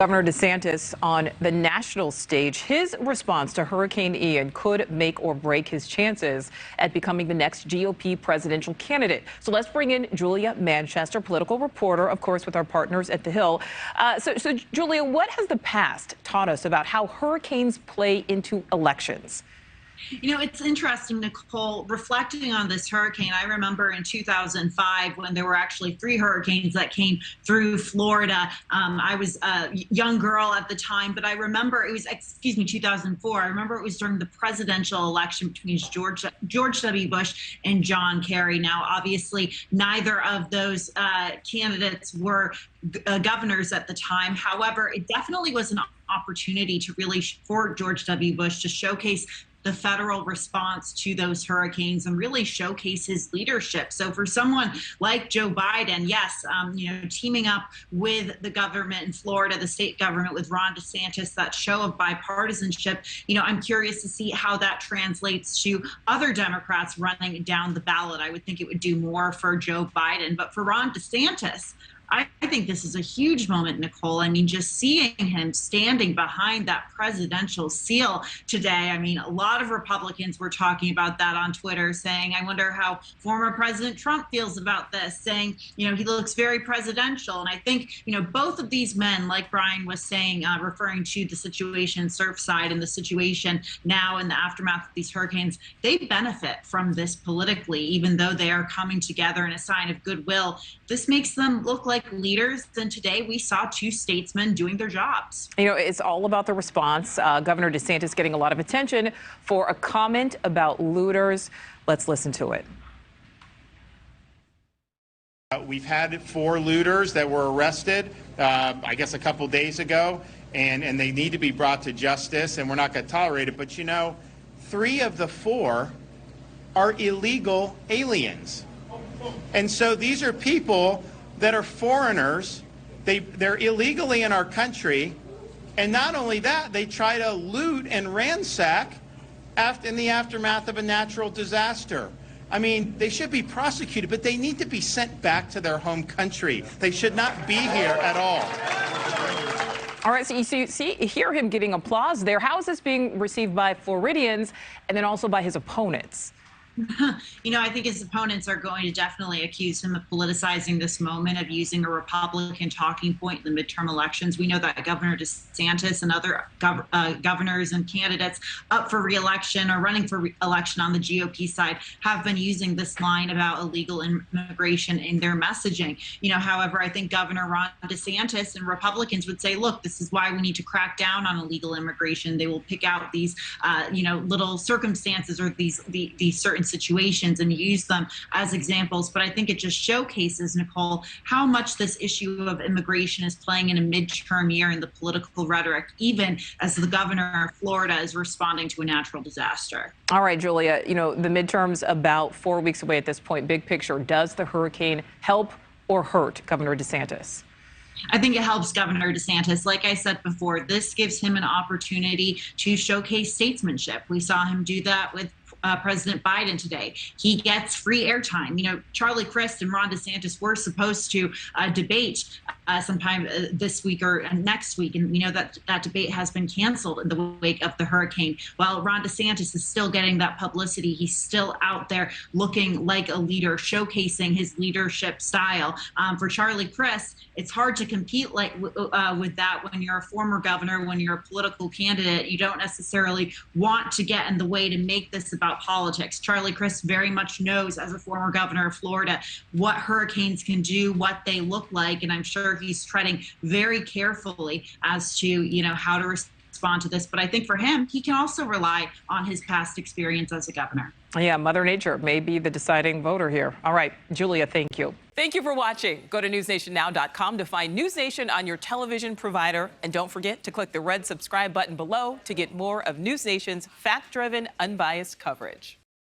Governor DeSantis on the national stage. His response to Hurricane Ian could make or break his chances at becoming the next GOP presidential candidate. So let's bring in Julia Manchester, political reporter, of course, with our partners at The Hill. So Julia, what has the past taught us about how hurricanes play into elections? You know, it's interesting, Nicole, reflecting on this hurricane. I remember in 2005 when there were actually 3 hurricanes that came through Florida. I was a young girl at the time, but I remember it was, 2004. I remember it was during the presidential election between George W. Bush and John Kerry. Now, obviously, neither of those candidates were governors at the time. However, it definitely was an opportunity to really, for George W. Bush, to showcase the federal response to those hurricanes and really showcase his leadership. So for someone like Joe Biden, yes, teaming up with the government in Florida, the state government with Ron DeSantis, that show of bipartisanship, I'm curious to see how that translates to other Democrats running down the ballot. I would think it would do more for Joe Biden, but for Ron DeSantis, I think this is a huge moment, Nicole. I mean, just seeing him standing behind that presidential seal today. I mean, a lot of Republicans were talking about that on Twitter, saying, I wonder how former President Trump feels about this, saying, he looks very presidential. And I think, both of these men, like Brian was saying, referring to the situation in Surfside and the situation now in the aftermath of these hurricanes, they benefit from this politically, even though they are coming together in a sign of goodwill. This makes them look like leaders, and today we saw 2 statesmen doing their jobs. It's all about the response. Governor DeSantis getting a lot of attention for a comment about looters. Let's listen to it. We've had 4 looters that were arrested, I guess a couple days ago, and they need to be brought to justice, and we're not going to tolerate it. But 3 of the 4 are illegal aliens. And so these are people that are foreigners. They're illegally in our country. And not only that, they try to loot and ransack in the aftermath of a natural disaster. I mean, they should be prosecuted, but they need to be sent back to their home country. They should not be here at all. All right, so you hear him getting applause there. How is this being received by Floridians and then also by his opponents? I think his opponents are going to definitely accuse him of politicizing this moment, of using a Republican talking point in the midterm elections. We know that Governor DeSantis and other governors and candidates up for re-election or running for re-election on the GOP side have been using this line about illegal immigration in their messaging. However, I think Governor Ron DeSantis and Republicans would say, look, this is why we need to crack down on illegal immigration. They will pick out these, little circumstances or these certain situations and use them as examples. But I think it just showcases, Nicole, how much this issue of immigration is playing in a midterm year in the political rhetoric, even as the governor of Florida is responding to a natural disaster. All right, Julia, the midterms about 4 weeks away at this point. Big picture, does the hurricane help or hurt Governor DeSantis? I think it helps Governor DeSantis. Like I said before, this gives him an opportunity to showcase statesmanship. We saw him do that with President Biden today. He gets free airtime. Charlie Crist and Ron DeSantis were supposed to debate sometime this week or next week, and we know that that debate has been canceled in the wake of the hurricane. While Ron DeSantis is still getting that publicity, he's still out there looking like a leader, showcasing his leadership style. For Charlie Crist, it's hard to compete with that when you're a former governor, when you're a political candidate. You don't necessarily want to get in the way to make this about politics. Charlie Crist very much knows, as a former governor of Florida, what hurricanes can do, what they look like, and I'm sure he's treading very carefully as to, how to respond to this. But I think for him, he can also rely on his past experience as a governor. Yeah, Mother Nature may be the deciding voter here. All right, Julia, thank you. Thank you for watching. Go to newsnationnow.com to find NewsNation on your television provider. And don't forget to click the red subscribe button below to get more of NewsNation's fact-driven, unbiased coverage.